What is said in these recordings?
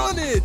on it.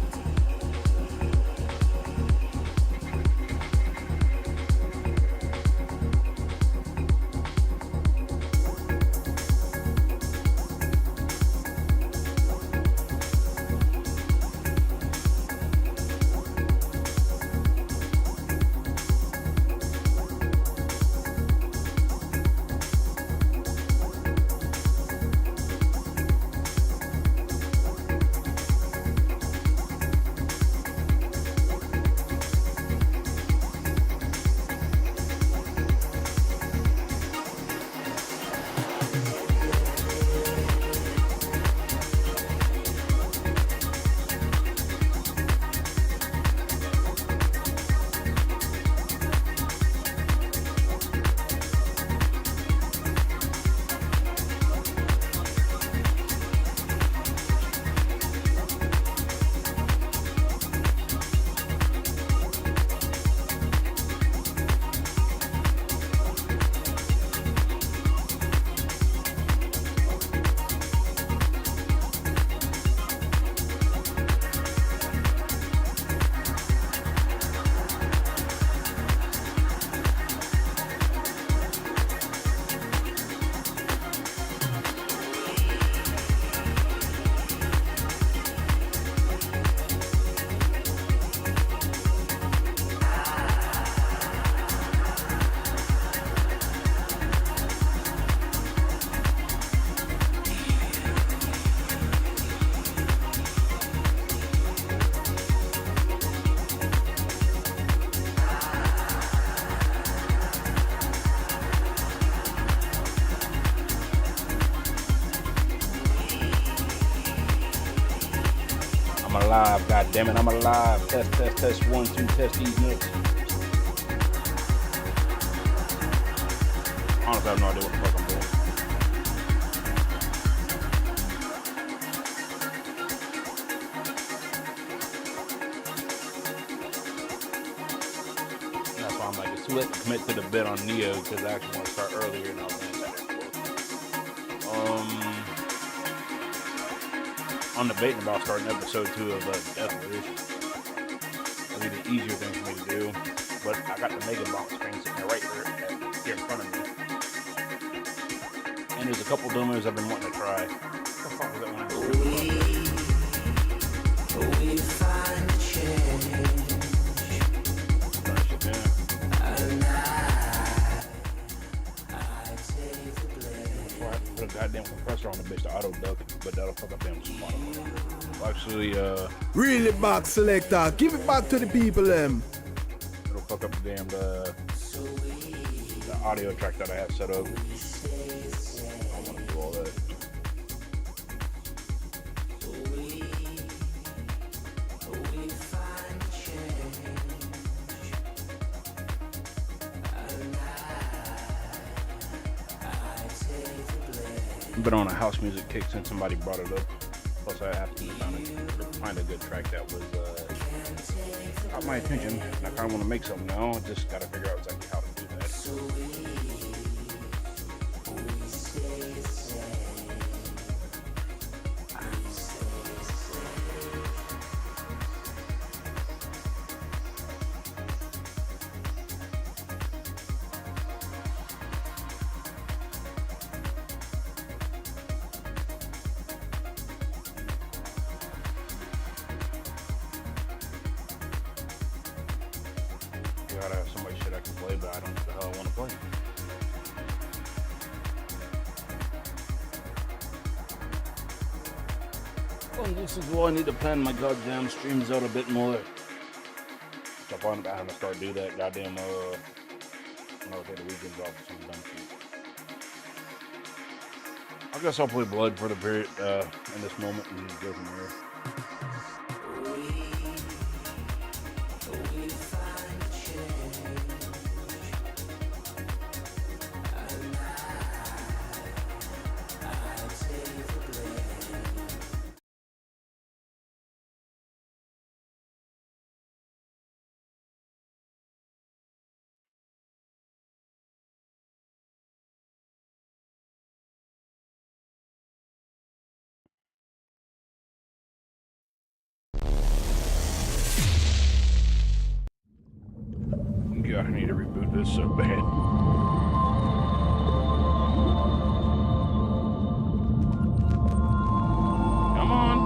I'm alive, god damn it, I'm alive. Test, test, test, 1, 2, test these nicks. Honestly, I have no idea what the fuck I'm doing. That's why I'm like, it's too late to commit to the bit on Neo because I actually want to start earlier and I was going to say I'm debating about starting episode 2 of Death Wish. That'd be the easier thing for me to do. But I got the Mega Box screen sitting there right here in front of me. And there's a couple demos I've been wanting to try. What the fuck was that one? We find change. Turn that shit down. I take the blame. Before I put a goddamn compressor on the bitch to auto duck, but that'll fuck up damn Spotify. Well, actually, Really back selector. Give it back to the people, it'll fuck up the damn the audio track that I have set up. I don't want to do all that. We find change. I take the blame. I've been on a house music kick since somebody brought it up. Plus, I have to find a good track that was caught my attention. And I kind of want to make something now. I just got to figure out exactly how to do that. I gotta have somebody shit I can play, but I don't know what the hell I want to play. Well, this is why I need to plan my goddamn streams out a bit more. So I'm having to start do that goddamn take the weekends off or some dumb shit. I guess I'll play Blood for the period in this moment and go from there. reboot this so bad. Come on.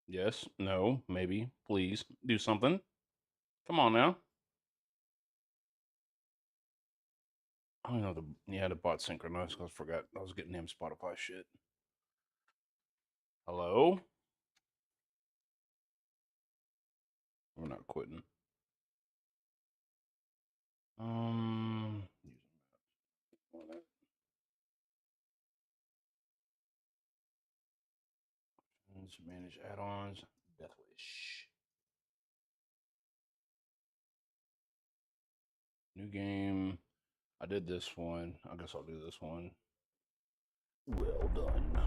Yes, no, maybe, please, do something. Come on now. I don't know the bot synchronized. I forgot I was getting him Spotify shit. Hello? We're not quitting. Manage add-ons. Death Wish. New game. I did this one. I guess I'll do this one. Well done.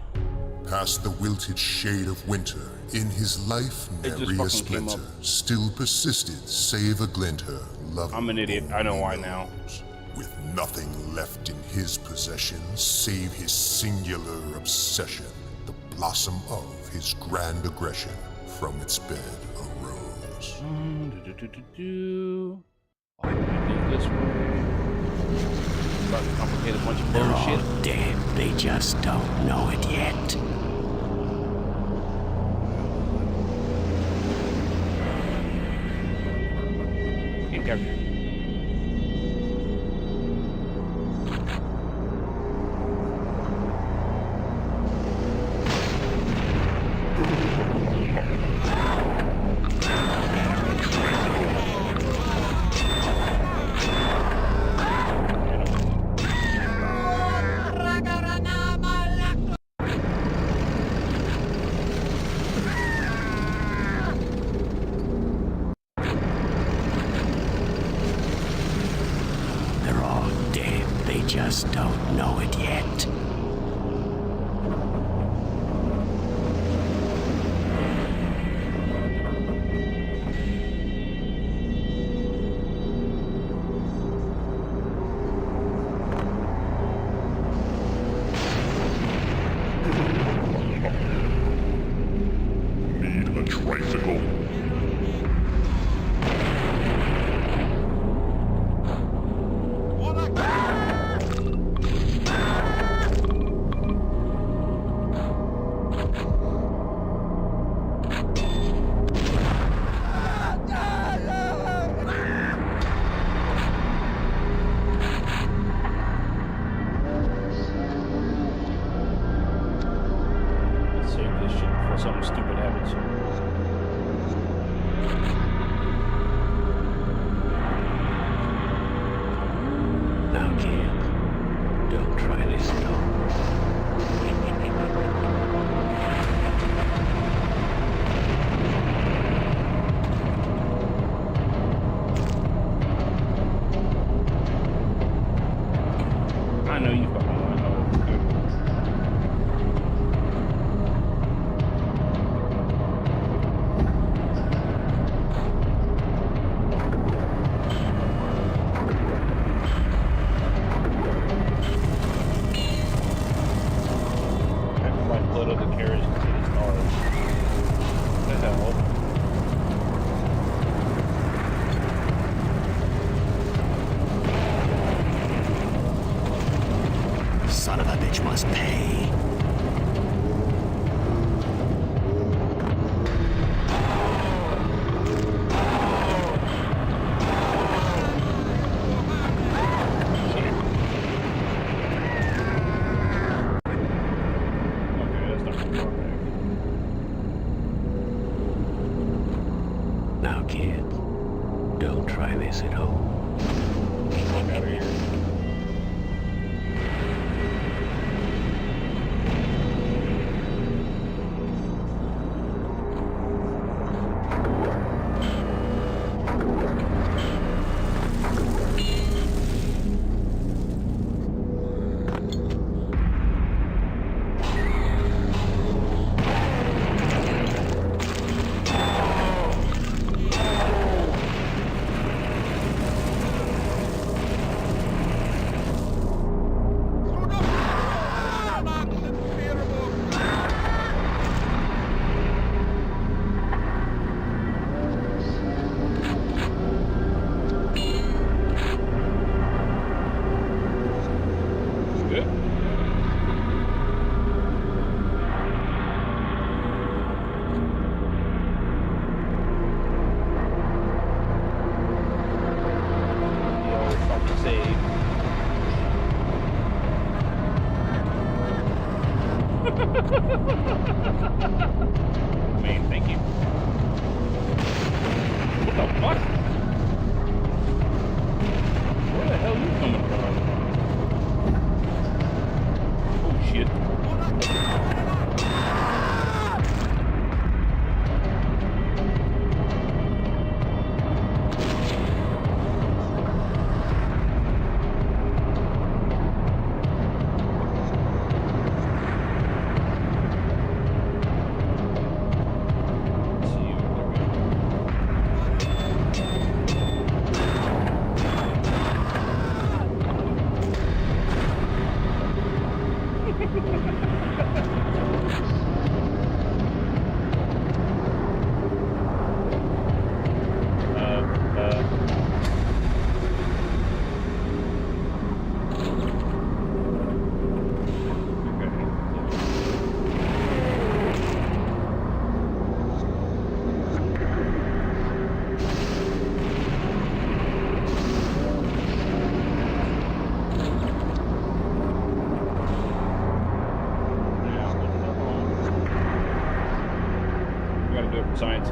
Past the wilted shade of winter, in his life It just nary a fucking came splinter, up. still persisted, save a glinter, loving I'm an idiot. I know why now. knows. With nothing left in his possession, save his singular obsession, the blossom of his grand aggression from its bed arose. I did this one. About to complicate a bunch of They're bullshit. all dead. They just don't know it yet. Game capture. They're all dead. They just don't know it yet. Need a tricycle. Let's save this shit before something stupid happens. Now, kid, don't try this at home. I know you fucking want to know. I have to like load up the carriage to see the stars. What the hell? Son of a bitch must pay. Okay, that's not too far back. Now, kid, don't try this at home. Fuck out of here. I mean, thank you. What the fuck? Where the hell are you coming from? Oh shit. Science.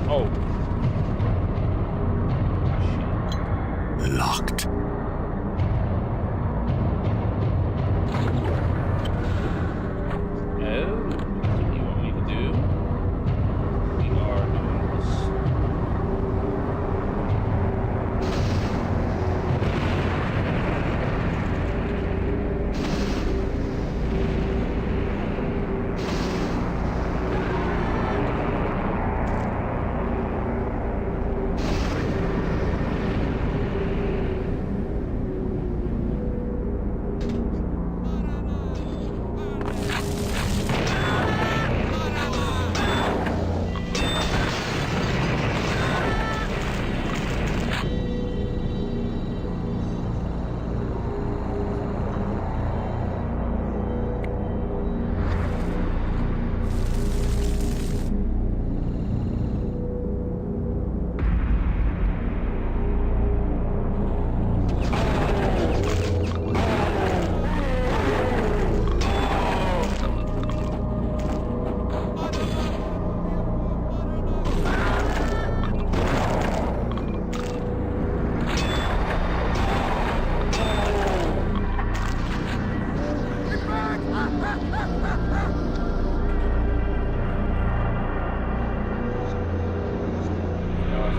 Oh. Locked. Oh, that's what you want me to do? We are doing this.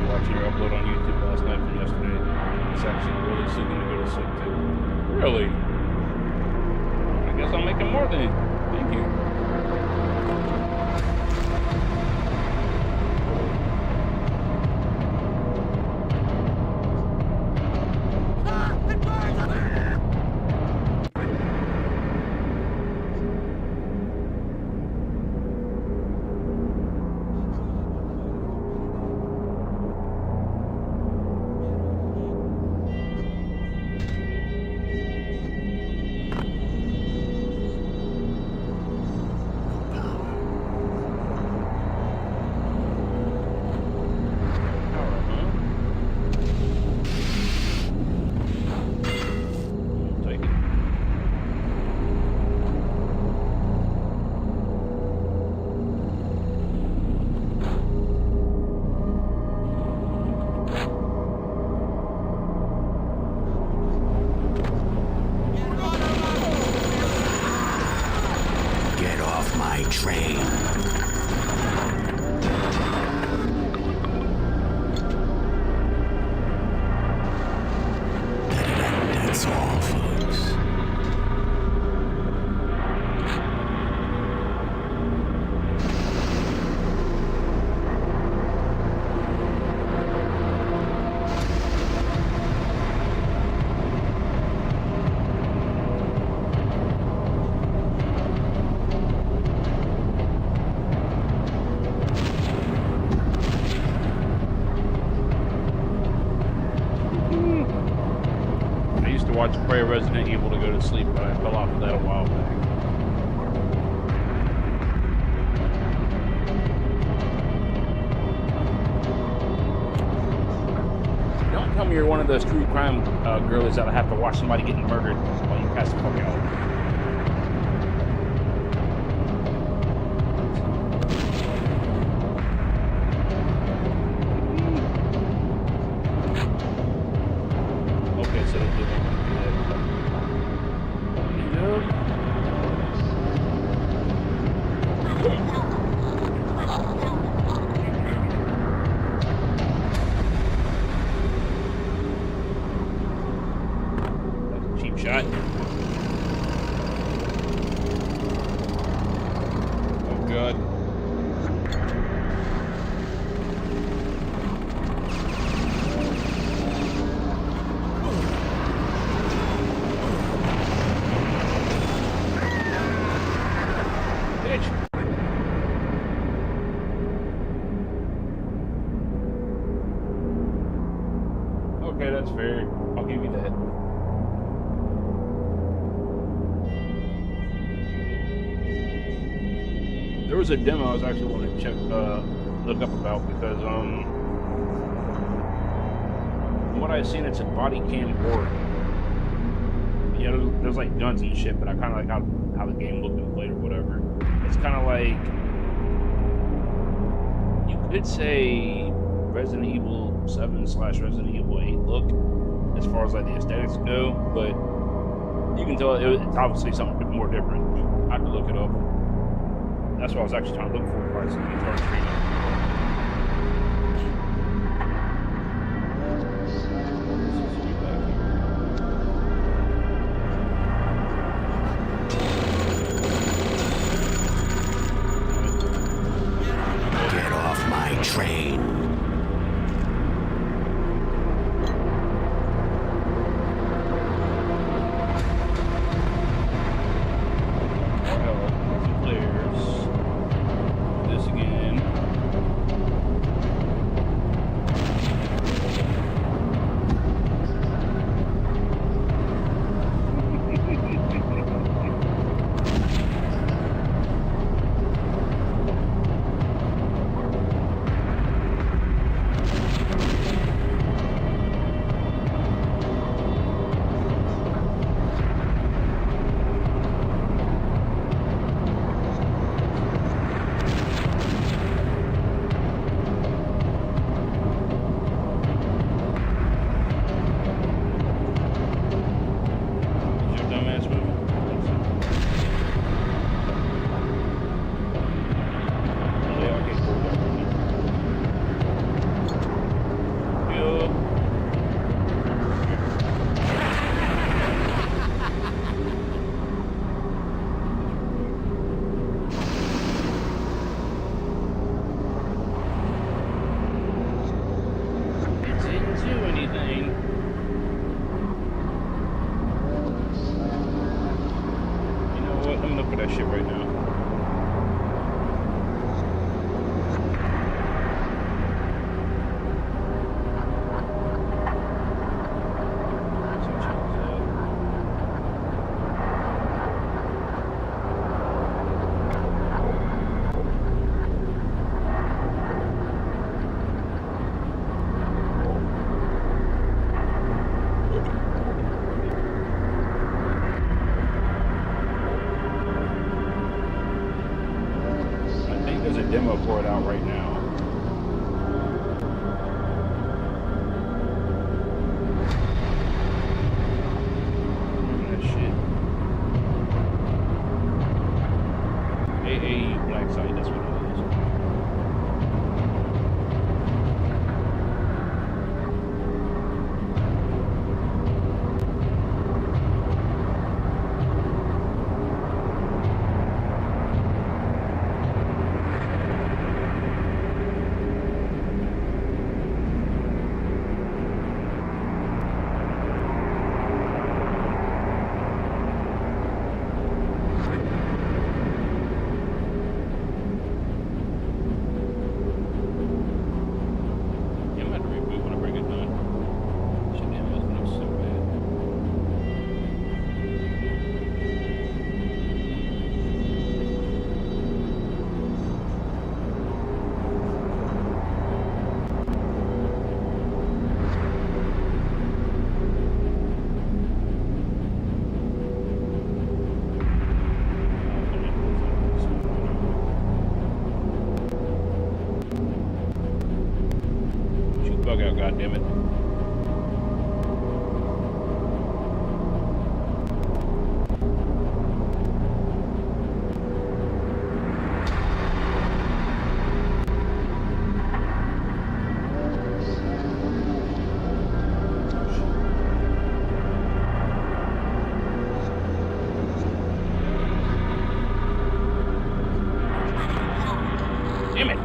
Watching your upload on YouTube last night from yesterday. It's actually really soothing to go to sleep to. Really? I guess I'm making more than you. Thank you. train. That's all, folks. watch Prey Resident Evil to go to sleep, but I fell off of that a while back. Don't tell me you're one of those true crime girls that have to watch somebody getting murdered while you pass the fuck out. Okay, so they did want to do that. Cheap shot. Oh god. Bitch. Okay, that's fair. I'll give you that. There was a demo I was actually wanting to check, look up about because, from what I've seen, it's a body cam horror. Yeah, there's like guns and shit, but I kind of like how the game looked and played or whatever. It's kind of like, you could say Resident Evil 7 / Resident Evil 8 look, as far as like the aesthetics go, but you can tell it's obviously something more different. I have to look it up. That's what I was actually trying to look for before I see guitar streaming. Get off my train. This again. Is your dumbass moving? Oh, yeah, okay, cool. Good. It didn't do anything. You know what? I'm gonna look for that shit right now. I think there's a demo for it out right now. That shit. AAU Black Site, that's what it is. out, goddammit. Damn it.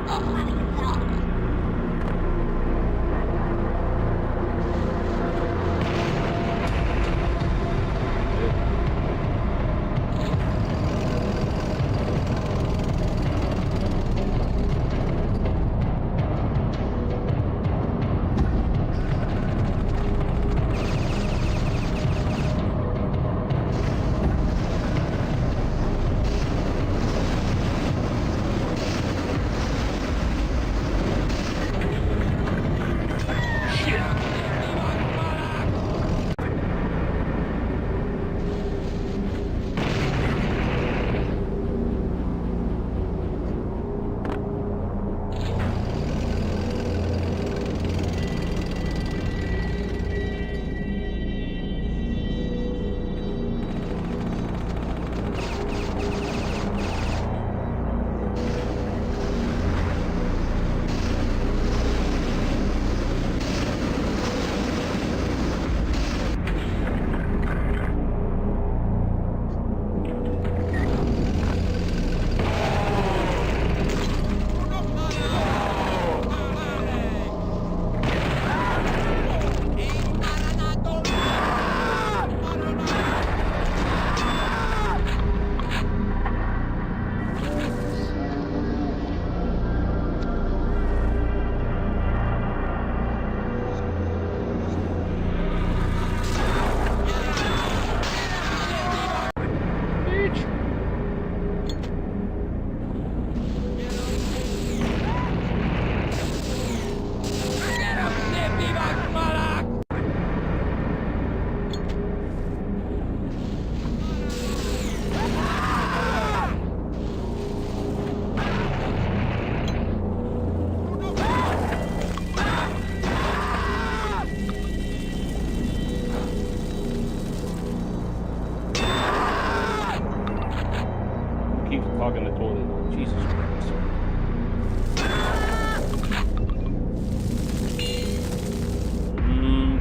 Clogging the toilet. Jesus Christ.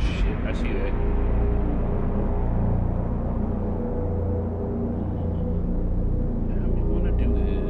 Shit, I see that. How we wanna do this?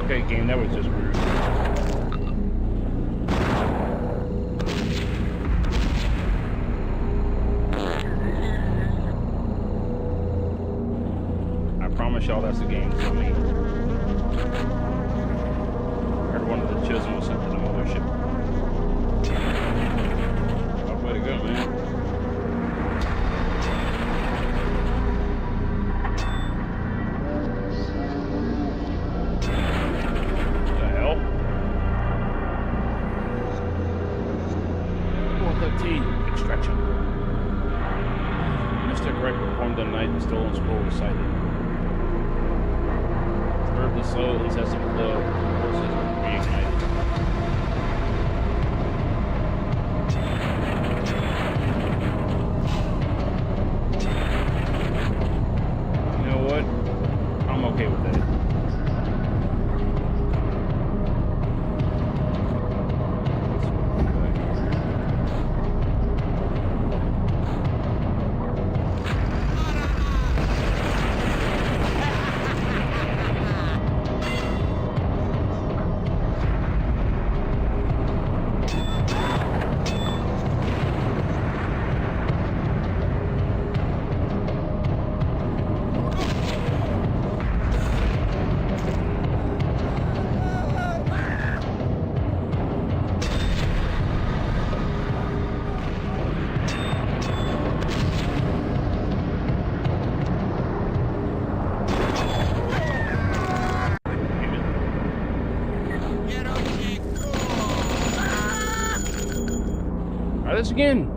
Okay, game, that was just rude. I promise y'all that's the game for me. I heard one of the Chisholm was sent to the mothership. Oh, way to go, man. Extraction. Mr. Greg performed the night the stolen scroll was sighted. Heard the slow, incessant flow of forces reignited. You know what? I'm okay with that. this again.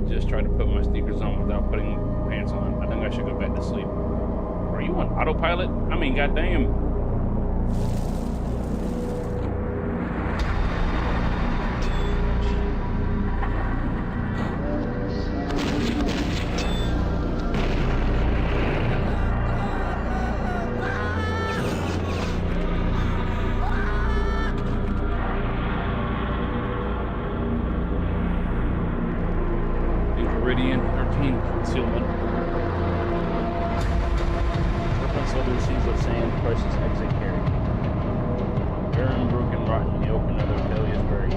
Just tried to put my sneakers on without putting pants on. I think I should go back to sleep. Are you on autopilot? I mean, goddamn. Meridian 13 concealment. Reference other seas of sand, precious exit carry. Barren, broken, rotten, the open, other failures buried.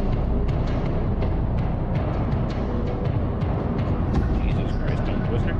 Jesus Christ, don't twister.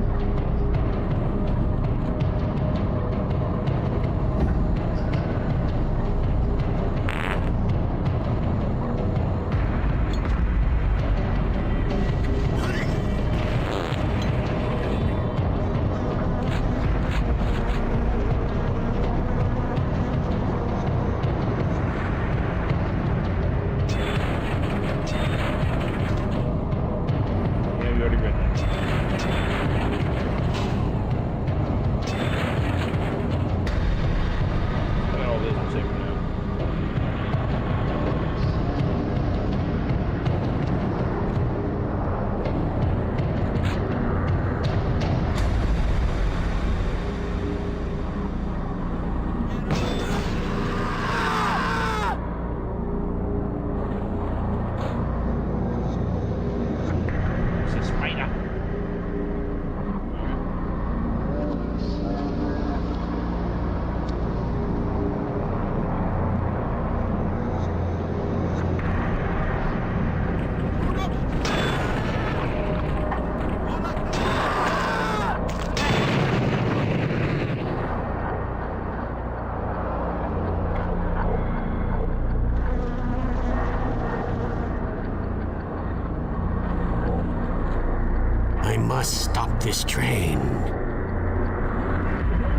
I must stop this train.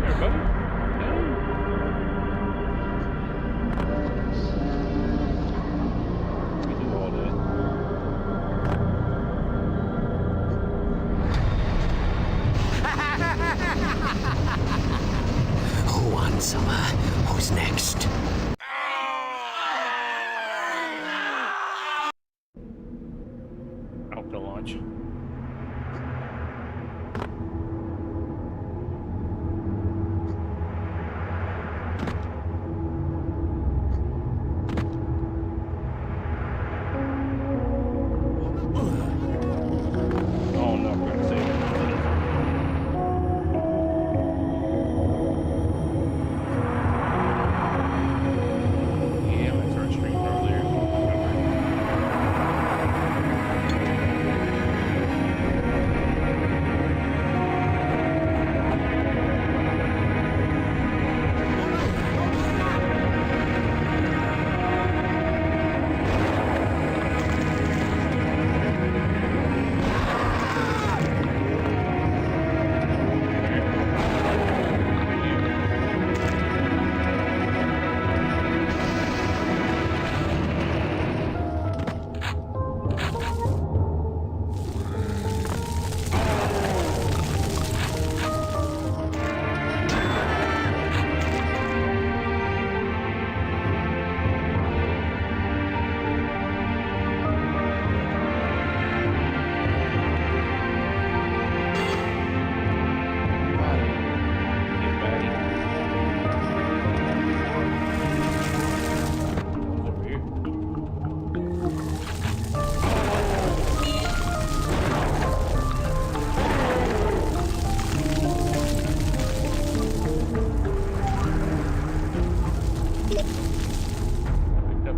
There, buddy. We do all that. Who wants some? Who's next? Out to launch. Oh no, we're gonna save it. Yeah, I'm gonna start streaming earlier.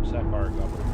Sapphire Goblet.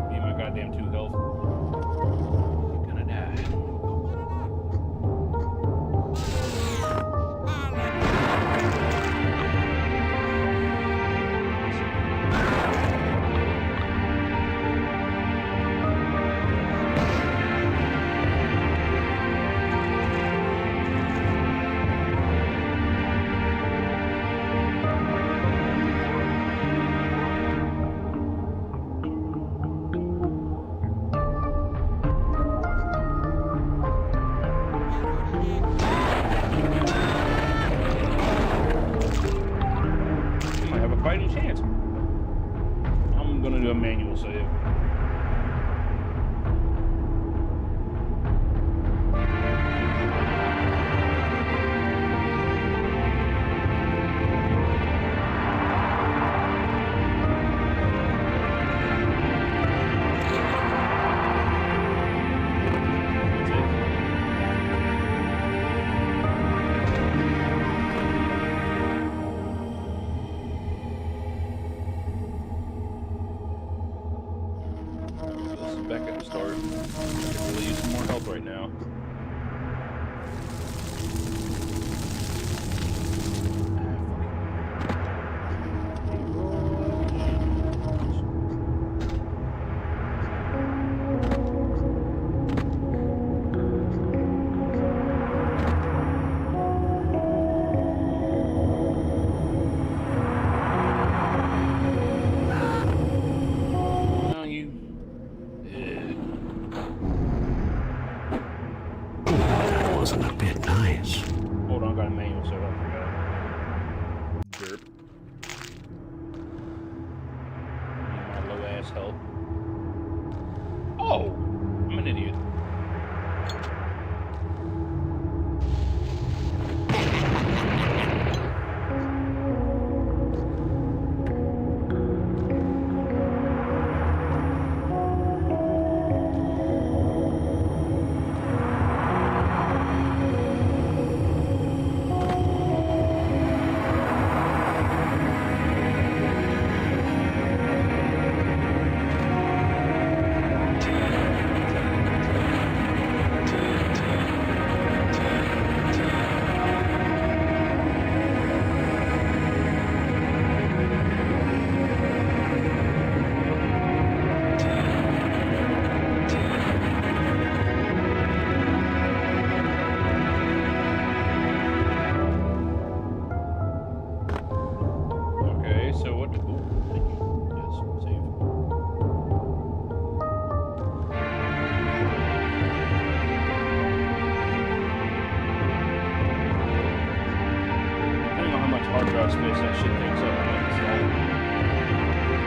Need my goddamn 2 health. Gonna die. You might have a fighting chance. I'm gonna do a manual save. That's it. This is back at the start. I could really use some more help right now. No, you. That wasn't a bit nice. Hold on, I got a manual set up. Derp. Need my low ass help. Oh! I'm an idiot. Okay, so what? Ooh, yes, save. Depending on how much hard drive space that shit takes up, I might install it.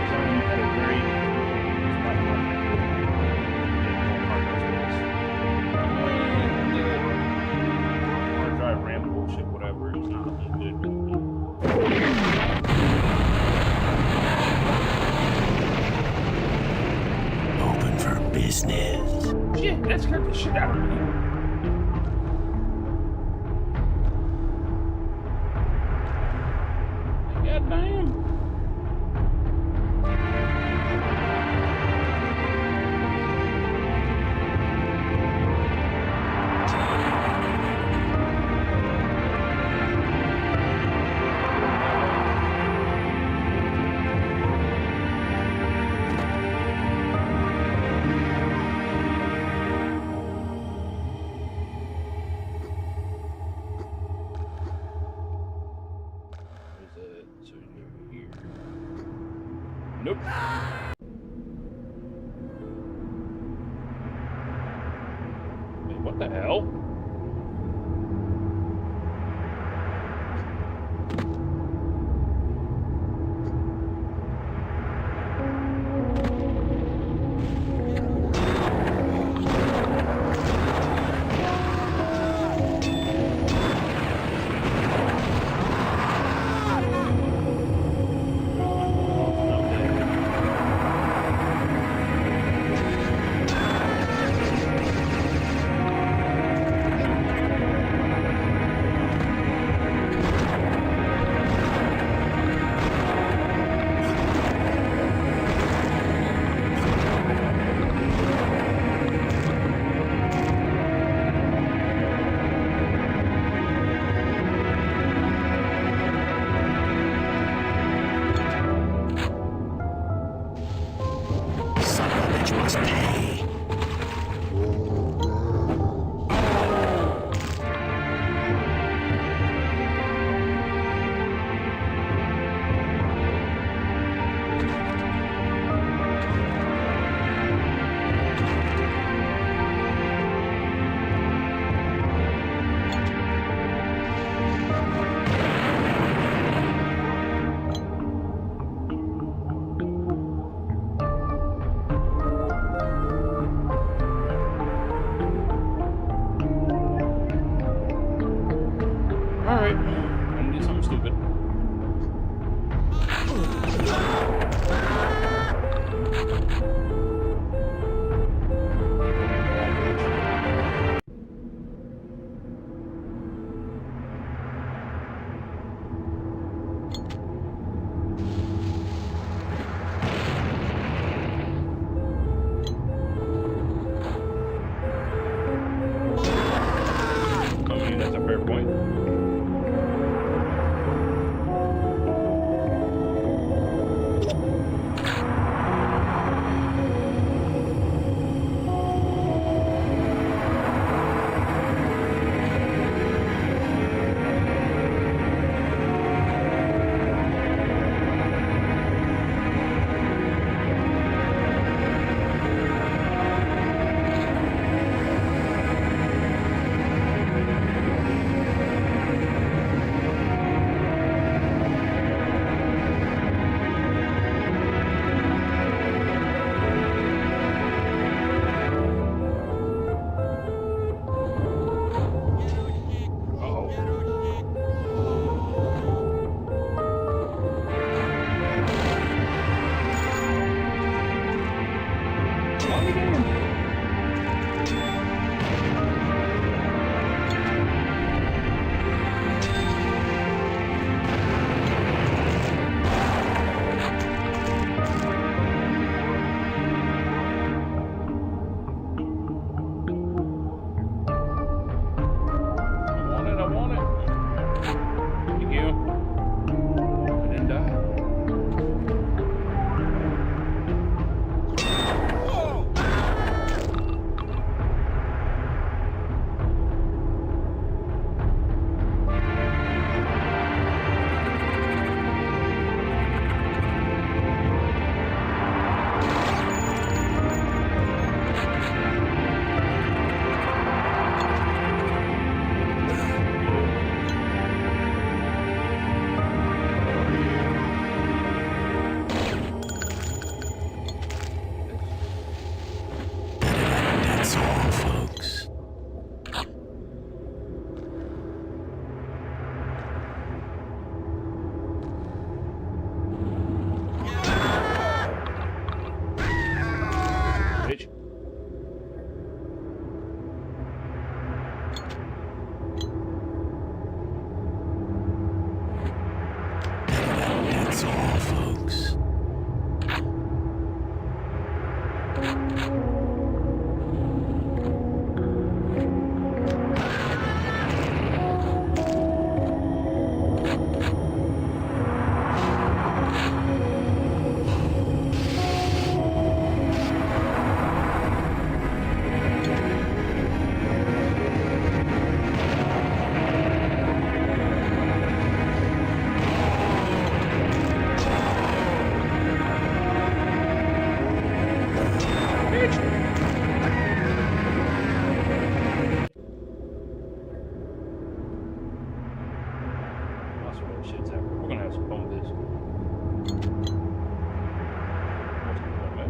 So I'm at a very spot where get more hard drive space. Hard drive RAM bullshit, whatever. It's not good. Open for business. Shit, that scared the shit out of me. God damn. Nope. Wait, what the hell?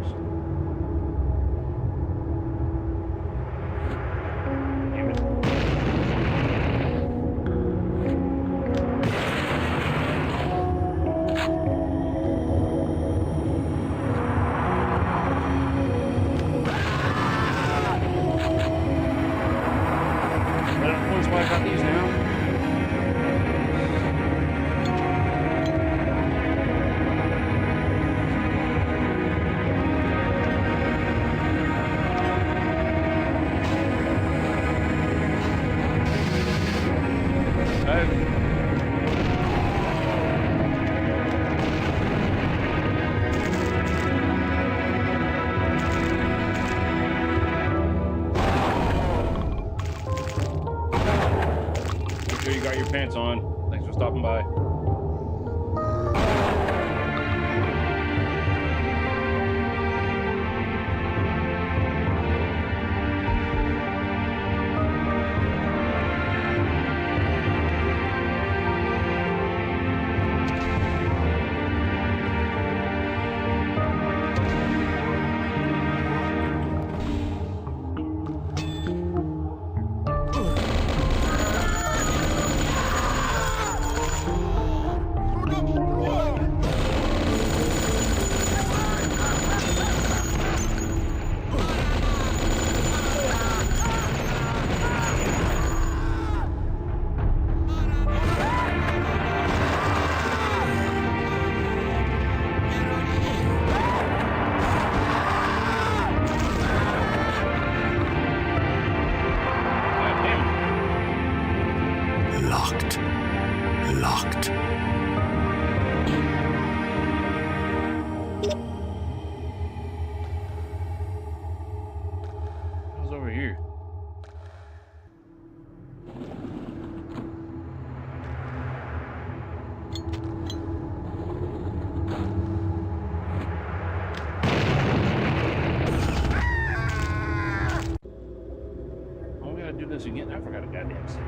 Christ. Damn it. That's why I got these now. Make sure you got your pants on. Thanks for stopping by. God damn it. Locked. Locked. What's over here? Oh, we gotta do this again. I forgot a goddamn save.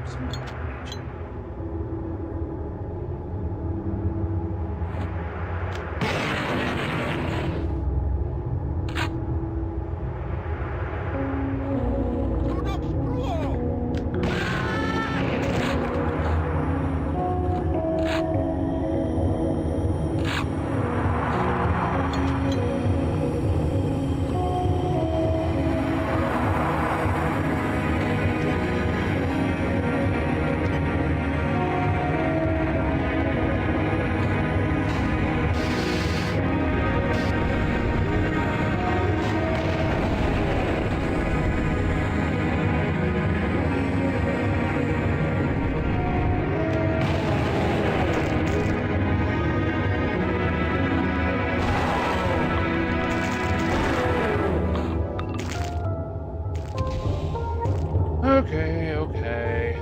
Okay, okay.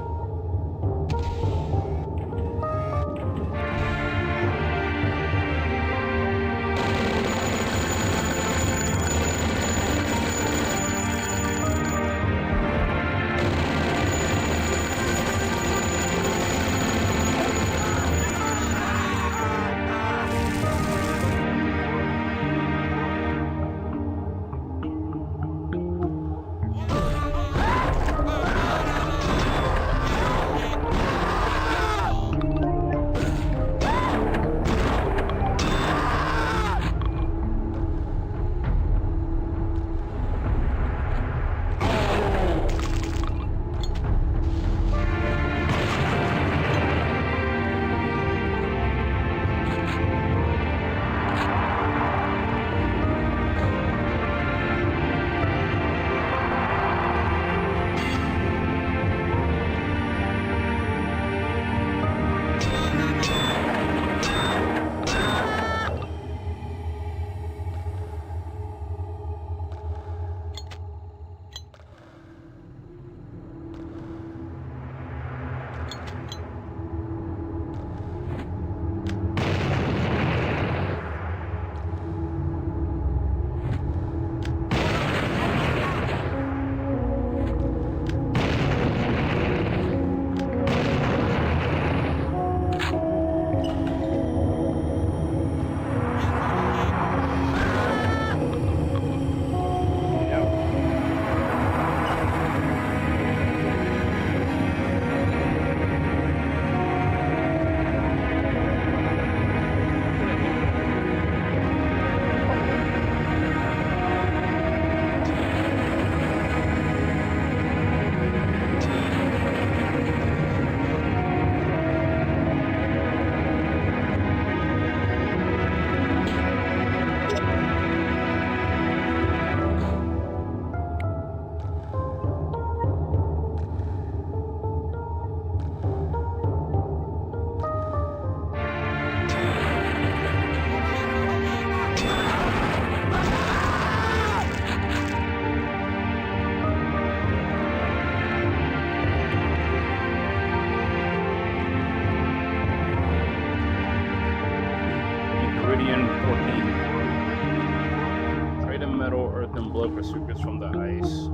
them blow for secrets from the ice.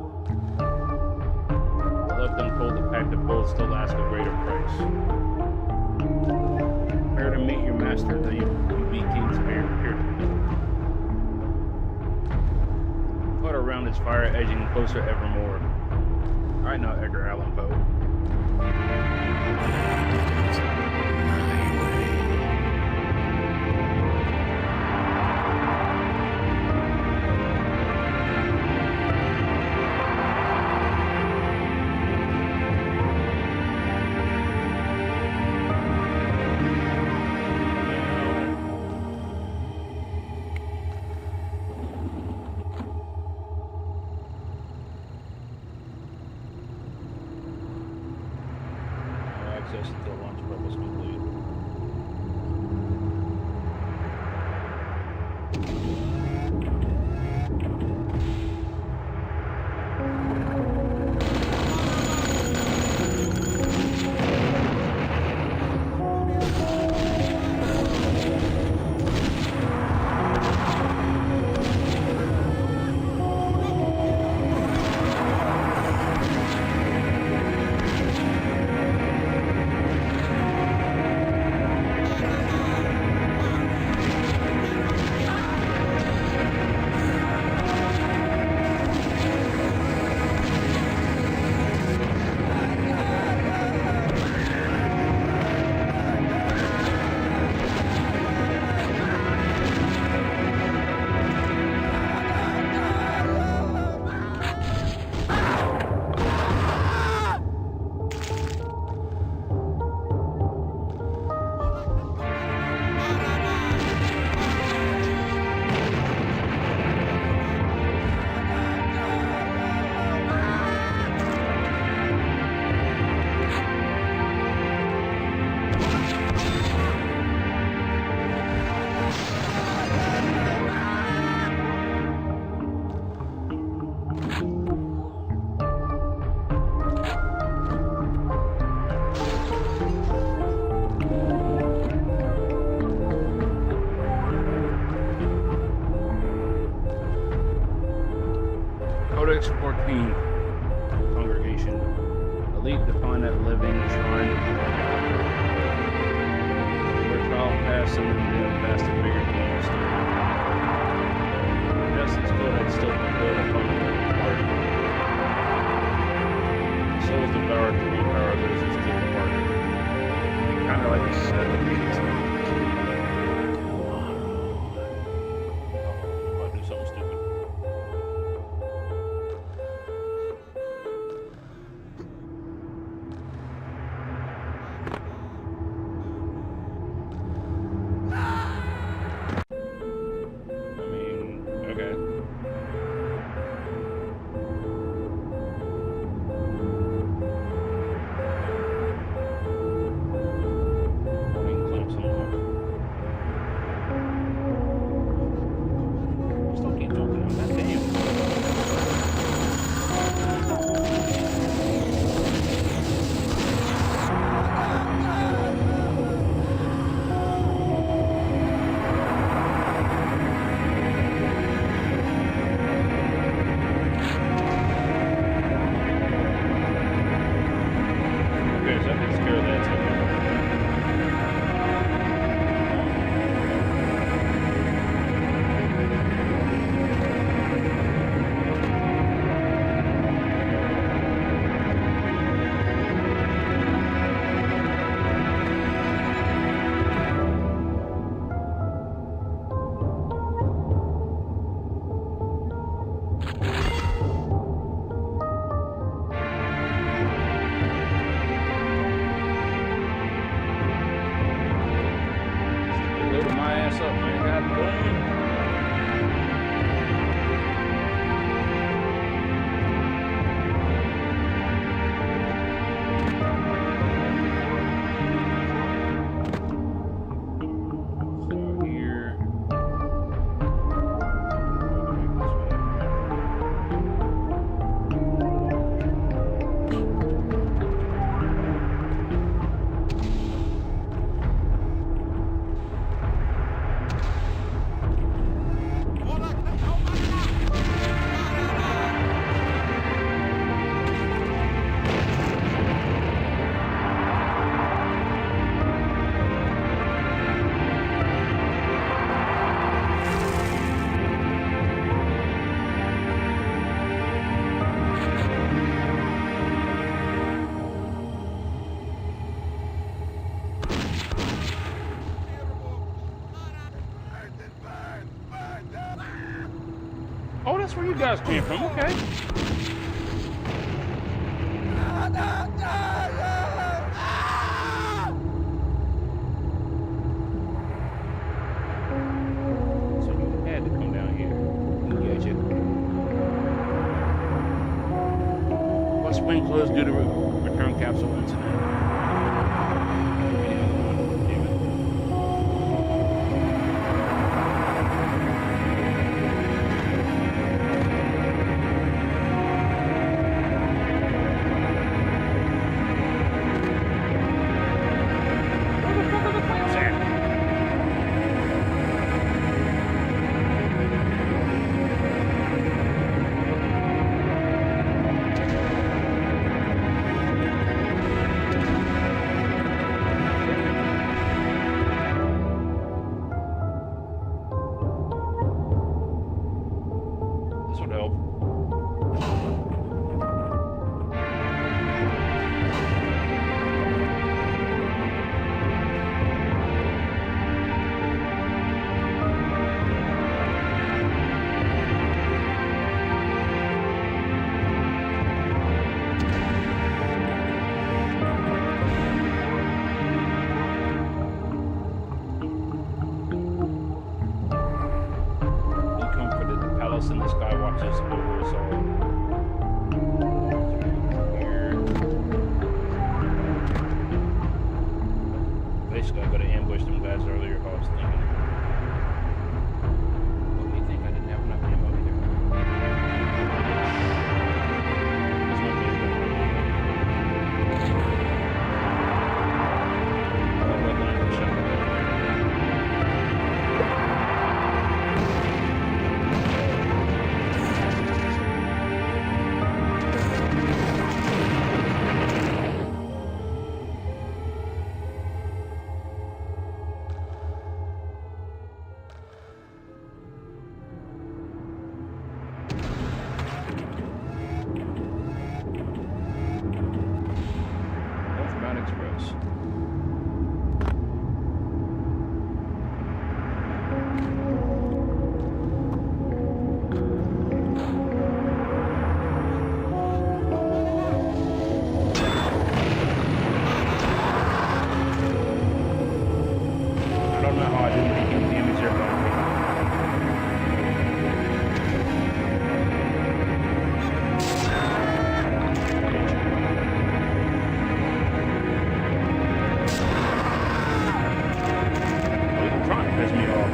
Let them cold, the pact of gold still ask a greater price. Prepare to meet your master, though you be king's heir here to me. Put around his fire, edging closer evermore. I know Edgar Allan Poe. Access to the launch purpose complete. Codex 14, Congregation. Elite define at living shrine. Where trial pass and then the best and bigger games. Justice Codex still fulfilled upon the part. Souls devoured to devour those who still departed. Kind of like a set of beats. I'll do something stupid. Oh, that's where you guys came from. Okay. So you had to come down here. Gotcha. What's wing closed due to return capsule incident? Damn it. Where the fuck are the planes at? This would help. Be comforted, the palace in the sky watches over us all. Here. Basically, I got to ambush them guys earlier if I was thinking. What do you think? I didn't have enough ammo either. That's my favorite. I'm not gonna shut up. Northbound Express. I don't know how I didn't make any damage there, but you're trying to piss me off.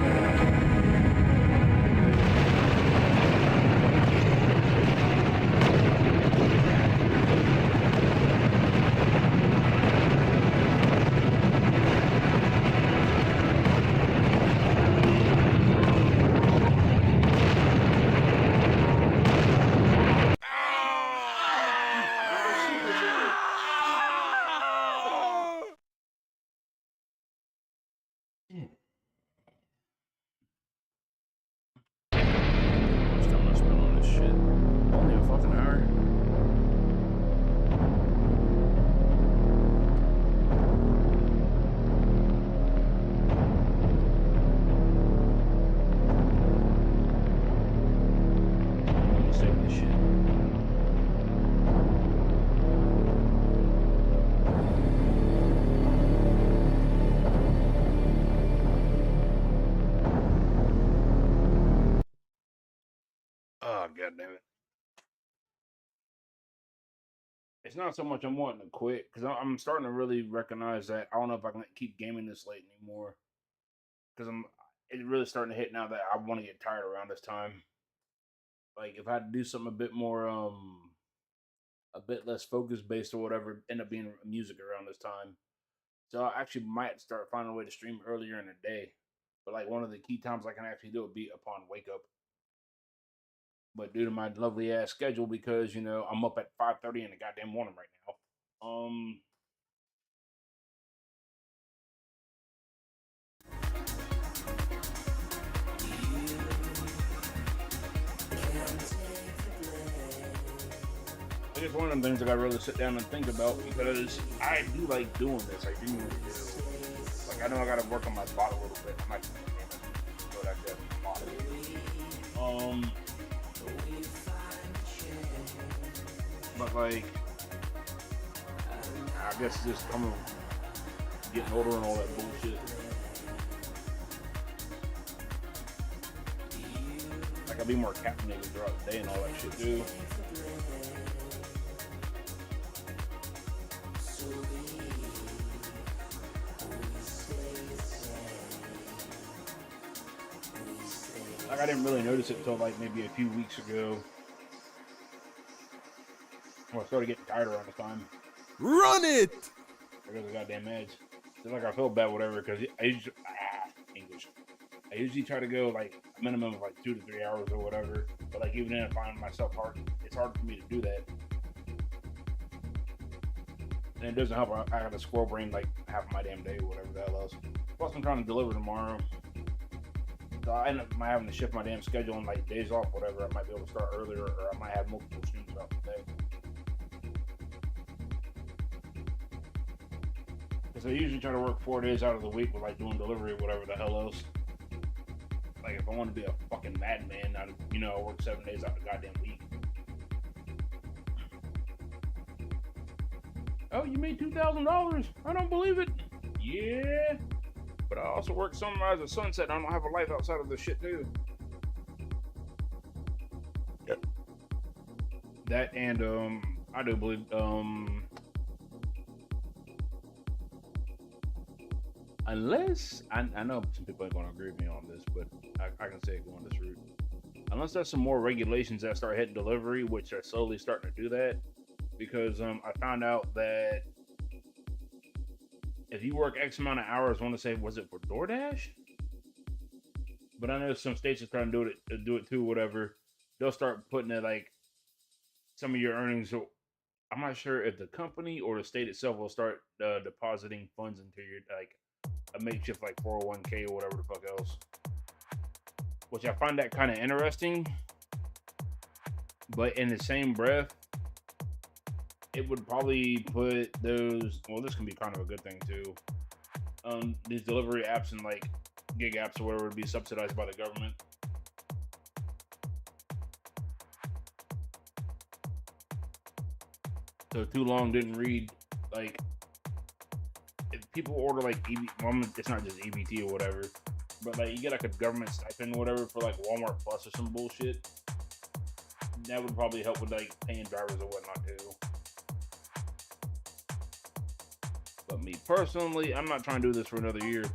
Much time I spent on this shit. Only a fucking hour. I'm gonna save this shit. Oh, god damn it. It's not so much I'm wanting to quit, because I'm starting to really recognize that I don't know if I can keep gaming this late anymore. Because it's really starting to hit now that I want to get tired around this time. Like, if I had to do something a bit more, a bit less focus based or whatever, end up being music around this time. So I actually might start finding a way to stream earlier in the day. But like one of the key times I can actually do it would be upon wake up. But due to my lovely ass schedule, because you know I'm up at 5:30 in the goddamn morning right now. It's one of them things I gotta really sit down and think about, because I do like doing this. I do really do. Like, I know I gotta work on my spot a little bit. I might do that, but I definitely bother. But like, I guess it's just I'm getting older and all that bullshit. Like I'll be more caffeinated throughout the day and all that shit too. Like I didn't really notice it until like maybe a few weeks ago. When I started getting tired around this time. Run it! Because of goddamn edge. It's like I feel bad, whatever, because I usually English. I usually try to go like a minimum of like 2 to 3 hours or whatever. But like even then I find myself hard. It's hard for me to do that. And it doesn't help. I got a squirrel brain like half of my damn day or whatever the hell else. Plus I'm trying to deliver tomorrow. So I end up having to shift my damn schedule and like days off, whatever. I might be able to start earlier, or I might have multiple streams throughout the day. Because I usually try to work 4 days out of the week with like doing delivery or whatever the hell else. Like if I want to be a fucking madman, I work 7 days out of the goddamn week. Oh, you made $2,000? I don't believe it. Yeah. But I also work sunrise and sunset. I don't have a life outside of this shit too. Yep. That and I do believe unless I know some people ain't gonna agree with me on this, but I can say it going this route. Unless there's some more regulations that start hitting delivery, which are slowly starting to do that, because I found out that if you work X amount of hours, I want to say, was it for DoorDash? But I know some states are trying to do it too, whatever. They'll start putting it like some of your earnings. So I'm not sure if the company or the state itself will start depositing funds into your like a makeshift like 401k or whatever the fuck else. Which I find that kind of interesting. But in the same breath, it would probably put those, well, this can be kind of a good thing too. These delivery apps and like gig apps or whatever would be subsidized by the government. So too long didn't read, like, if people order like it's not just EBT or whatever, but like you get like a government stipend or whatever for like Walmart Plus or some bullshit. That would probably help with like paying drivers or whatnot too. But me personally, I'm not trying to do this for another year.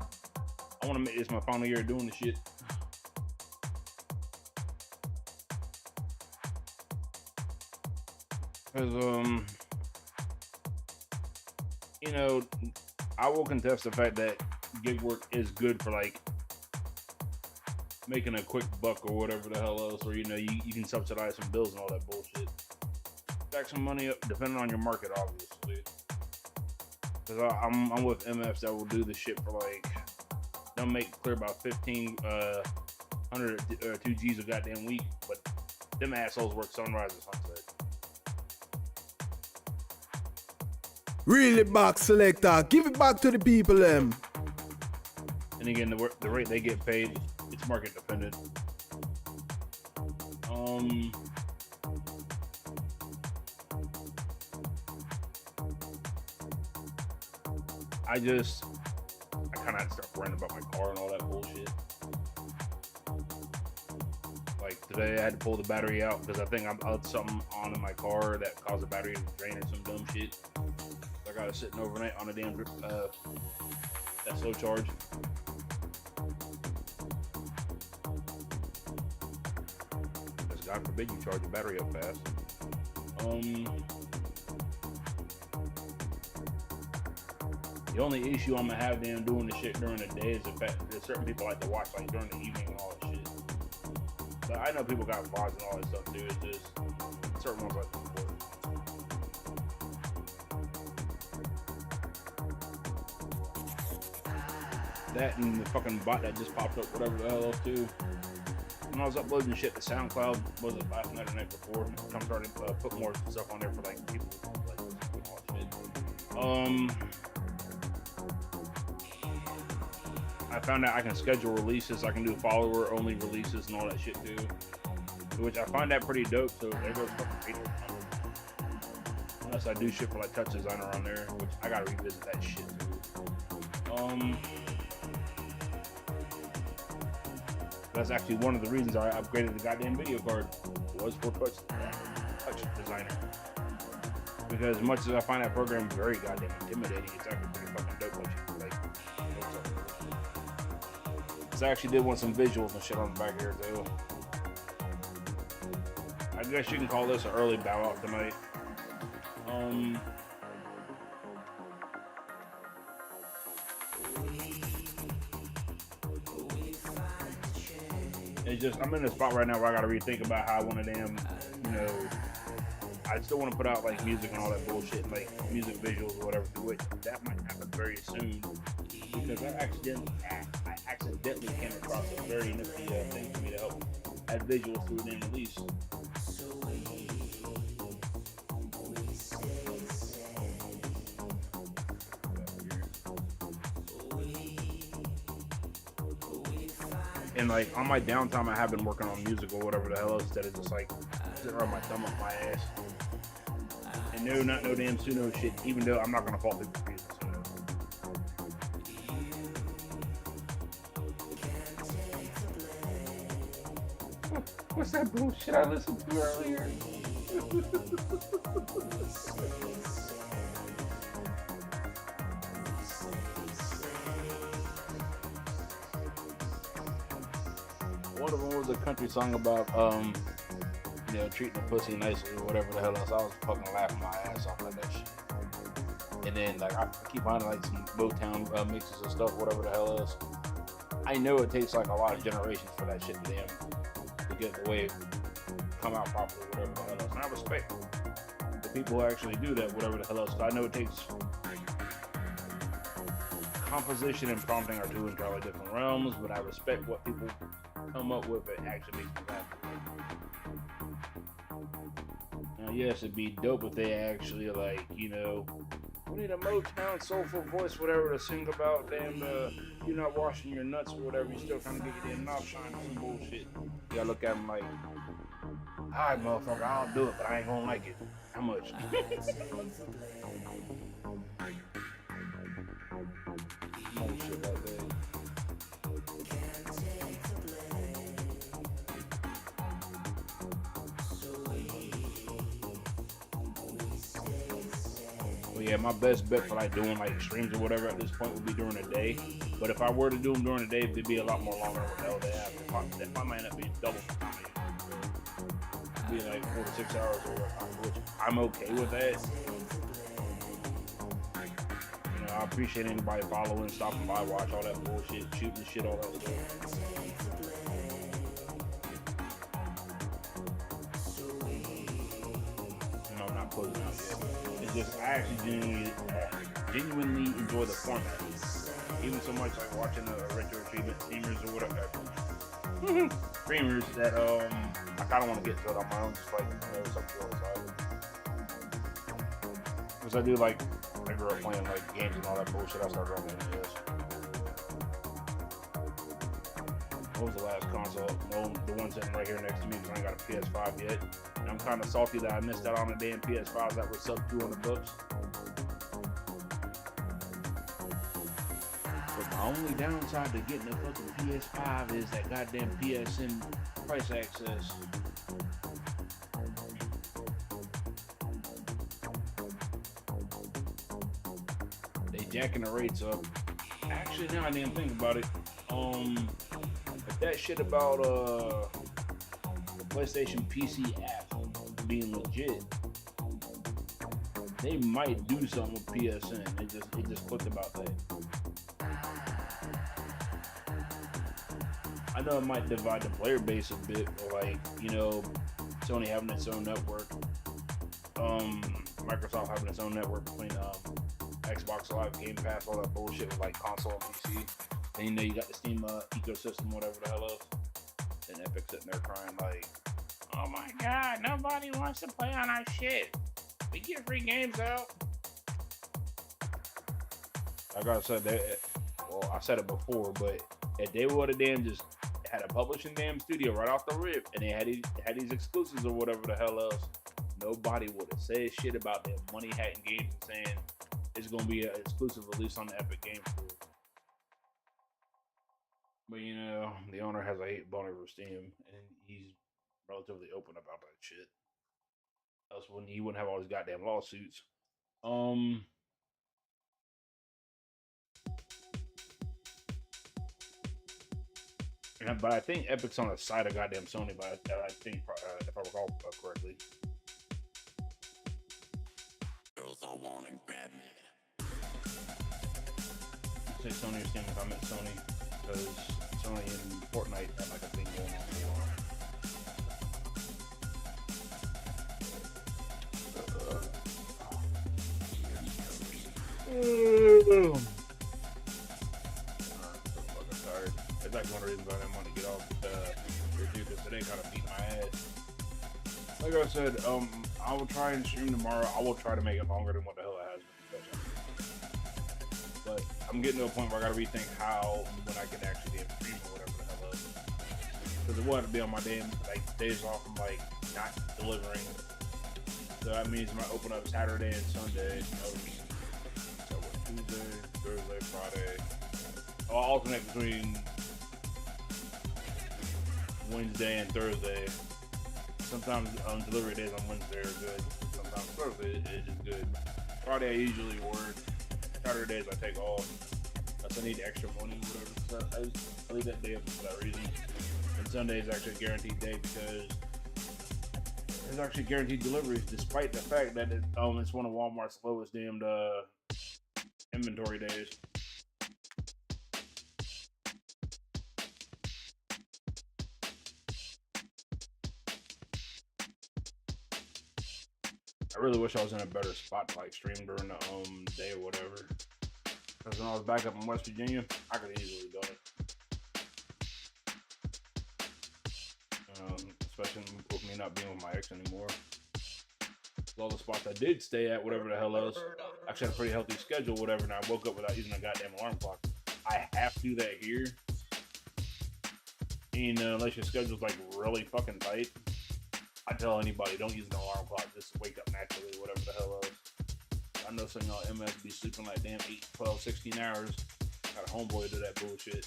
I want to make this my final year doing this shit. Because, I will contest the fact that gig work is good for like making a quick buck or whatever the hell else, or you can subsidize some bills and all that bullshit. Stack some money up, depending on your market, obviously. Because I'm with MFs that will do this shit for like, they'll make clear about 1,500 2 G's a goddamn week, but them assholes work sunrise and sunset. Reel it back, selector. Give it back to the people, them. And again, the rate they get paid, it's market dependent. I kind of had to start worrying about my car and all that bullshit. Like today, I had to pull the battery out because I think I had something on in my car that caused the battery to drain or some dumb shit. So I got it sitting overnight on a damn that slow charge. Because God forbid you charge your battery up fast. The only issue I'm gonna have them doing the shit during the day is the fact that certain people like to watch like during the evening and all that shit. But I know people got VODs and all that stuff too. It's just certain ones like to record. That and the fucking bot that just popped up, whatever the hell else too. When I was uploading shit to SoundCloud, was it last night or night before? I'm starting to put more stuff on there for like people like all that shit. I found out I can schedule releases. I can do follower only releases and all that shit too, which I find that pretty dope. So there goes fucking Unless I do shit for like Touch Designer on there, which I gotta revisit that shit. That's actually one of the reasons I upgraded the goddamn video card. Was for Touch Designer. Because as much as I find that program very goddamn intimidating, it's actually pretty fucking dope. Cause I actually did want some visuals and shit on the back here too. I guess you can call this an early bow out tonight. It's just, I'm in a spot right now where I gotta rethink about how I want to damn, you know, I still want to put out like music and all that bullshit, like music visuals or whatever, which that might happen very soon. Because I accidentally came across a very nifty thing for me to help add visuals through the release. And like on my downtime, I have been working on music or whatever the hell else, instead of just like sitting around my thumb up my ass. And no, not no damn Suno shit, even though I'm not gonna fault people for using Suno. What's that bullshit I listened to earlier? One of them was a country song about, you know, treating a pussy nicely or whatever the hell else. I was fucking laughing my ass off at that shit. And then, like, I keep finding, like, some Motown mixes and stuff, whatever the hell else. I know it takes, like, a lot of generations for that shit to them to get the way it come out properly, whatever the hell else. And I respect the people who actually do that, whatever the hell else. Because I know it takes composition and prompting are two entirely different realms, but I respect what people come up with. It actually makes me laugh. Now, yes, it'd be dope if they actually, like, you know, we need a Motown soulful voice, whatever, to sing about damn, you're not washing your nuts or whatever, you still trying to get your damn knob shine or some bullshit. You gotta look at them like, alright, motherfucker, I'll do it, but I ain't gonna like it. How much? Shit like that. Well, yeah, my best bet for like doing like streams or whatever at this point would be during the day. But if I were to do them during the day, it'd be a lot more longer than what the hell they have. That might end up being double the time. It'd be like 4 to 6 hours or whatever, which I'm okay with that. I appreciate anybody following, stopping by, watch all that bullshit, shooting shit, all that stuff. No, I'm not closing out yet. It's just, I actually genuinely enjoy the format. Even so much like watching the retro treatment streamers or whatever. Streamers that, I kind of want to get to it on my own, just like, you know, something else. Because I do like, I grew up playing like games and all that bullshit. I started on the NES. What was the last console? No, the one sitting right here next to me because I ain't got a PS5 yet. And I'm kind of salty that I missed out on a damn PS5 that was sub $200. But my only downside to getting a fucking PS5 is that goddamn PSN price access. Jacking the rates up. Actually, now I didn't think about it. If that shit about the PlayStation PC app being legit, they might do something with PSN. It just clicked about that. I know it might divide the player base a bit, but like, you know, Sony having its own network, Microsoft having its own network between Xbox Live, Game Pass, all that bullshit with like console and PC. Then you know you got the Steam ecosystem, whatever the hell else. And Epic sitting there crying like, oh my god, nobody wants to play on our shit. We get free games out. Like I said, well, I said it before, but if they would have damn just had a publishing damn studio right off the rip, and they had these exclusives or whatever the hell else, nobody would have said shit about them money hacking games and saying it's gonna be an exclusive release on the Epic Games Store. But you know, the owner has a hate boner for Steam, and he's relatively open about that shit. Else, when he wouldn't have all these goddamn lawsuits. Yeah, but I think Epic's on the side of goddamn Sony. But I think, if I recall correctly. Girls are wanting Batman. Say Sony or Steam if I meant Sony, because Sony and Fortnite had like a thing going on for a while. I'm so fucking tired. It's like one of the reasons why I didn't want to get off here too, because today kind of beat my ass. Like I said, I will try and stream tomorrow. I will try to make it longer than what the hell it has been. But I'm getting to a point where I gotta rethink how when I can actually get stream or whatever the hell else. Because it wanted to be on my damn days off from like not delivering. So that means when I open up Saturday and Sunday. So what, Tuesday, Thursday, Friday. I'll alternate between Wednesday and Thursday. Sometimes delivery days on Wednesday are good. Sometimes Thursday is just good. Friday I usually work. Saturdays I take off. Unless I need extra money or whatever. So I leave that day up for that reason. And Sunday is actually a guaranteed day because there's actually guaranteed deliveries, despite the fact that it's one of Walmart's lowest damned inventory days. I really wish I was in a better spot to like stream during the day or whatever. Because when I was back up in West Virginia, I could easily done it. Especially with me not being with my ex anymore. All the spots I did stay at, whatever the hell else, I actually had a pretty healthy schedule, whatever, and I woke up without using a goddamn alarm clock. I have to do that here. And unless your schedule's like really fucking tight, I tell anybody, don't use an alarm clock, just wake up naturally, whatever the hell else. I know some of y'all MS be sleeping like damn 8, 12, 16 hours. Got a homeboy do that bullshit.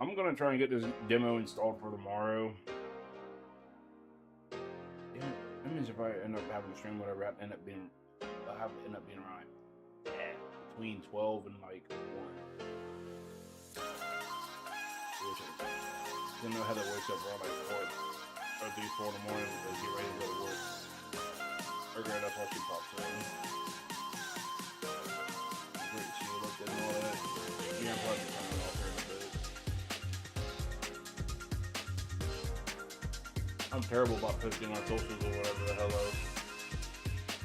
I'm gonna try and get this demo installed for tomorrow. Yeah, that means if I end up having a stream, whatever, I'll end up being around between 12 and like 1. I know Heather wakes up around like 4 or 3, 4 in the morning to get ready to go to work. Her girl, that's why she pops in. Great to see you looked at and all that. Yeah, I'm probably coming off here in a bit. I'm terrible about posting on socials or whatever the hell else.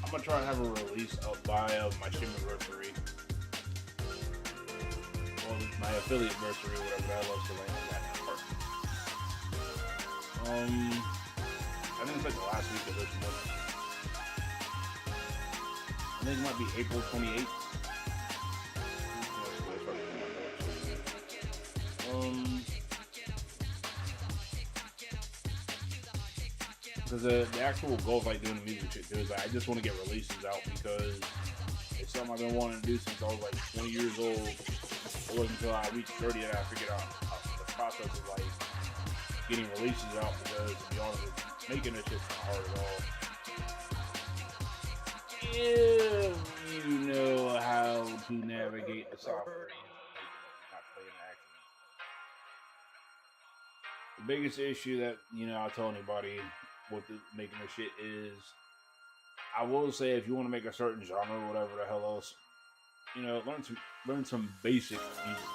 I'm gonna try and have a release by my stream anniversary. Well, my affiliate anniversary, whatever the hell else, to land on that part. I think it's like the last week of this month. I think it might be April 28th. Because the actual goal of like doing the music shit too is like, I just want to get releases out because it's something I've been wanting to do since I was like 20 years old. It wasn't until I reached 30 that I figured out the process of like getting releases out, because to be honest with you, making this shit's not hard at all. If you know how to navigate the software, not playing actions. The biggest issue that, I'll tell anybody with making this shit is, I will say, if you want to make a certain genre or whatever the hell else, learn some basic music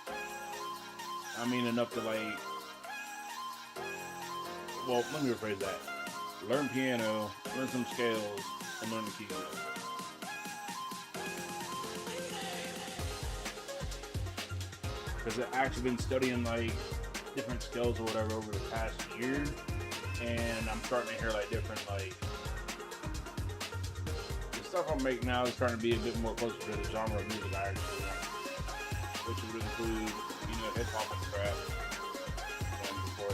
theory. I mean, enough to like, well, let me rephrase that. Learn piano, learn some scales, and learn the keyboard. Because I've actually been studying like different scales or whatever over the past year, and I'm starting to hear like different like just stuff I'm making now is trying to be a bit more closer to the genre of music I actually want, which would include, you know, hip hop and trap. And before,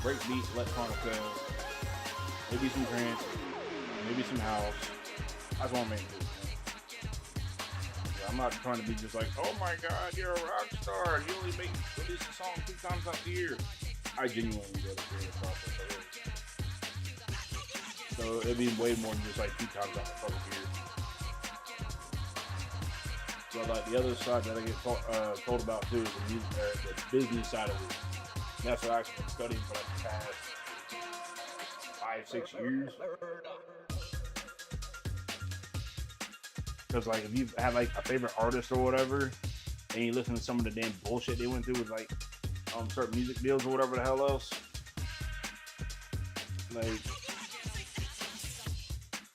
break beats, electronica, maybe some trance, maybe some house. That's what I'm making. I'm not trying to be just like, oh my god, you're a rock star. You only release a song 2 times a year. I genuinely enjoy the creative process. So it'd be way more than just like 2 times out the fucking year. But like the other side that I get told about too is the business side of it. That's what I've actually been studying for like the past 5-6 years. Because like if you have like a favorite artist or whatever, and you listen to some of the damn bullshit they went through with like certain music deals or whatever the hell else, like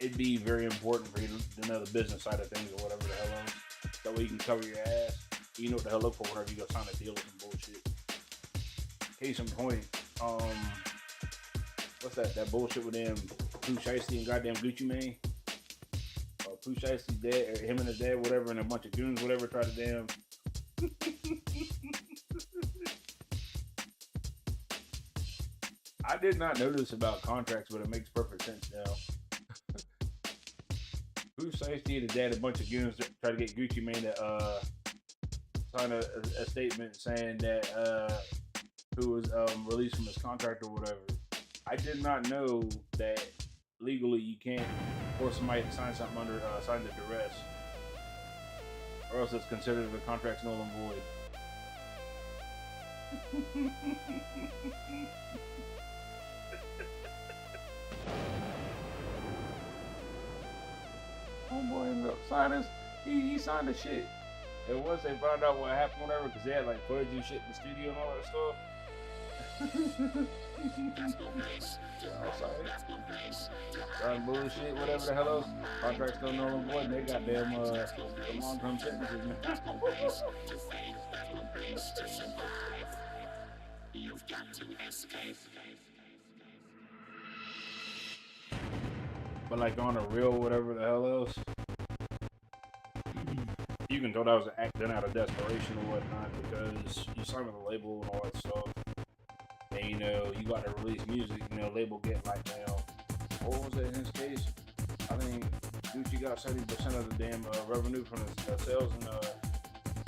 it'd be very important for you to know the business side of things or whatever the hell else. That way you can cover your ass. You know what the hell look for whenever you go sign a deal with some bullshit. Case in point, what's that bullshit with them Pooh Shiesty and goddamn Gucci Mane? Pooh Shiesty's dead, or him and his dad, whatever, and a bunch of goons, whatever, try to damn. I did not know this about contracts, but it makes perfect sense now. Pooh Shiesty and his dad, a bunch of goons, try to get Gucci Mane to sign a statement saying that Pooh was released from his contract or whatever. I did not know that legally you can't force somebody to sign something under sign the duress, or else it's considered the contract's null and void. Homeboy ended up signing. He signed the shit. And once they found out what happened, whatever, because they had like footage and shit in the studio and all that stuff. Sign bullshit, whatever the hell else. Contracts don't know them void. They got damn long-term sentences. But like on a real whatever the hell else, you can tell that was an act done out of desperation or whatnot, because you sign with a label and all that stuff. And you know, you got to release music, you know, label get like now, what was it in his case? I think Gucci got 70% of the damn revenue from his sales, and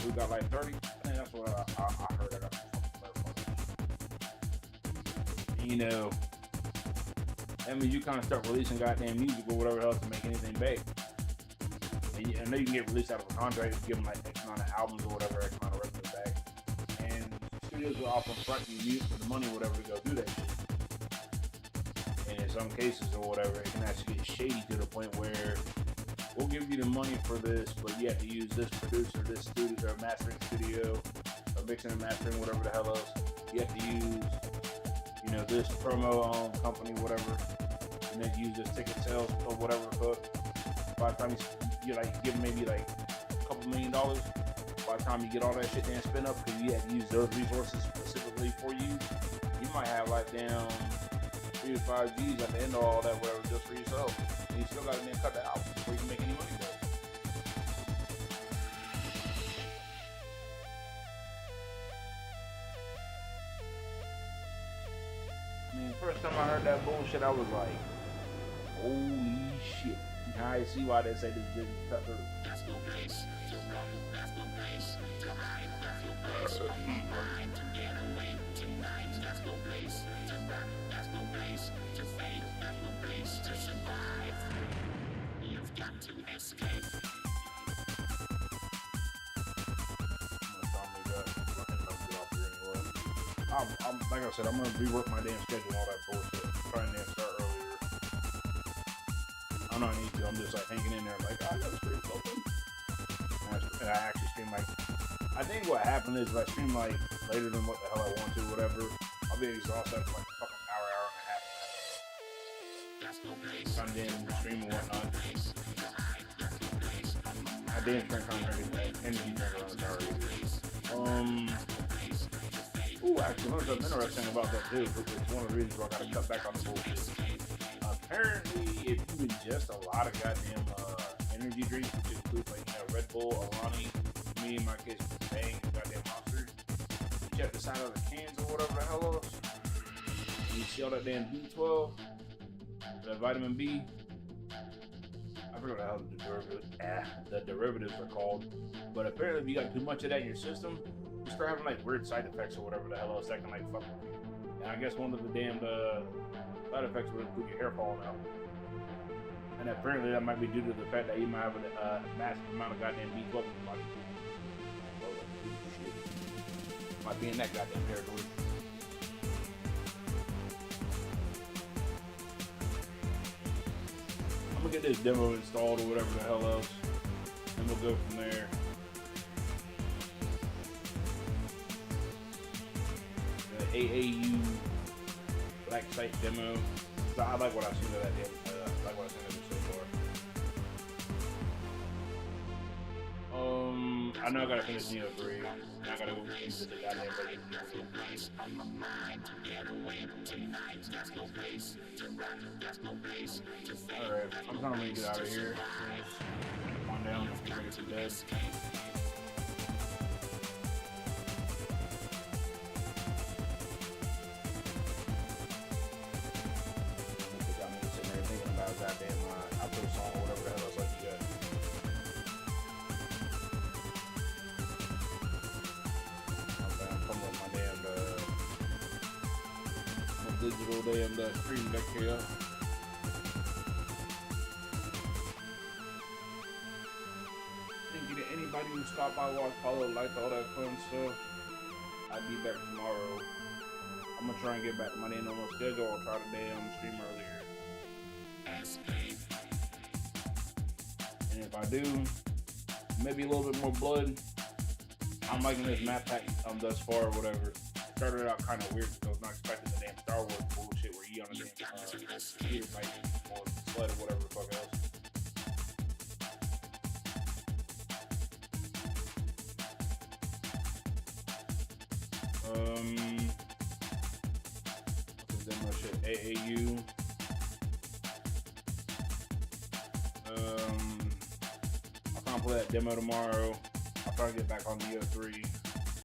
we got like 30. I think that's what I heard. I got to you know, that means you kind of start releasing goddamn music or whatever else to make anything back. And I know you can get released out of a contract if you give them like X amount of albums or whatever, X amount of revenue back. And studios will often front you music for the money or whatever to go do that shit. And in some cases or whatever, it can actually get shady to the point where we'll give you the money for this, but you have to use this producer, this studio, or mastering studio, or mixing and mastering, whatever the hell else. You have to use, you know, this promo company, whatever, and then use this ticket sales or whatever. But by the time you like give maybe like a couple $1 million, by the time you get all that shit then spin up, because you have to use those resources specifically for you, you might have like down 3 to 5 G's at the end of all that, whatever, just for yourself. And you still got to then cut the album before you can make any money back. I mean, first time I heard that bullshit, I was like, holy shit. Now I see why they say this business cut through. I'm like I said, I'm gonna rework my damn schedule and all that bullshit. Trying to start earlier. I don't need to. I'm just like hanging in there, like I gotta stream something. And I actually stream like. I think what happened is if I stream like later than what the hell I want to, whatever, I'll be exhausted for like a fucking hour and a half. I'm damn stream and whatnot. I damn drink energy drink around the hour. Ooh, actually, learned something interesting about that too. It's one of the reasons why I gotta cut back on the bullshit. Apparently, if you ingest a lot of goddamn energy drinks, which includes like Red Bull, Alani, me in my case, Bang, goddamn Monster, you check the side of the cans or whatever the hell else, and you see all that damn B12, that vitamin B. I forget what the hell the derivatives are called, but apparently, if you got too much of that in your system, you start having like weird side effects or whatever the hell else that can like fuck. And I guess one of the damn side effects would include your hair falling out. And apparently that might be due to the fact that you might have a massive amount of goddamn B12 in your body. Oh, shit. Might be in that goddamn territory. I'm gonna get this demo installed or whatever the hell else, and we'll go from there. The AAU Black Site demo. So I like what I've seen of that demo. I like what I've seen of it so far. I know I gotta finish Neo 3, and I gotta go into the goddamn Alright, I'm trying to get out of here. Come on down, get ready for bed. Goddamn outro song or whatever the hell else like you got. Okay, I'm coming with my damn my digital damn stream deck here. Thank you to anybody who stopped by, watched, followed, liked, all that fun stuff. I'll be back tomorrow. I'm gonna try and get back to my damn normal schedule. I'll try to damn stream earlier. And if I do, maybe a little bit more blood. I'm liking this map pack thus far or whatever. It started out kind of weird because I was not expecting the damn Star Wars bullshit where you on a damn computer bike or sled or whatever the fuck else. What's this demo shit? AAU. I'll play that demo tomorrow. I'll try to get back on Neo 3.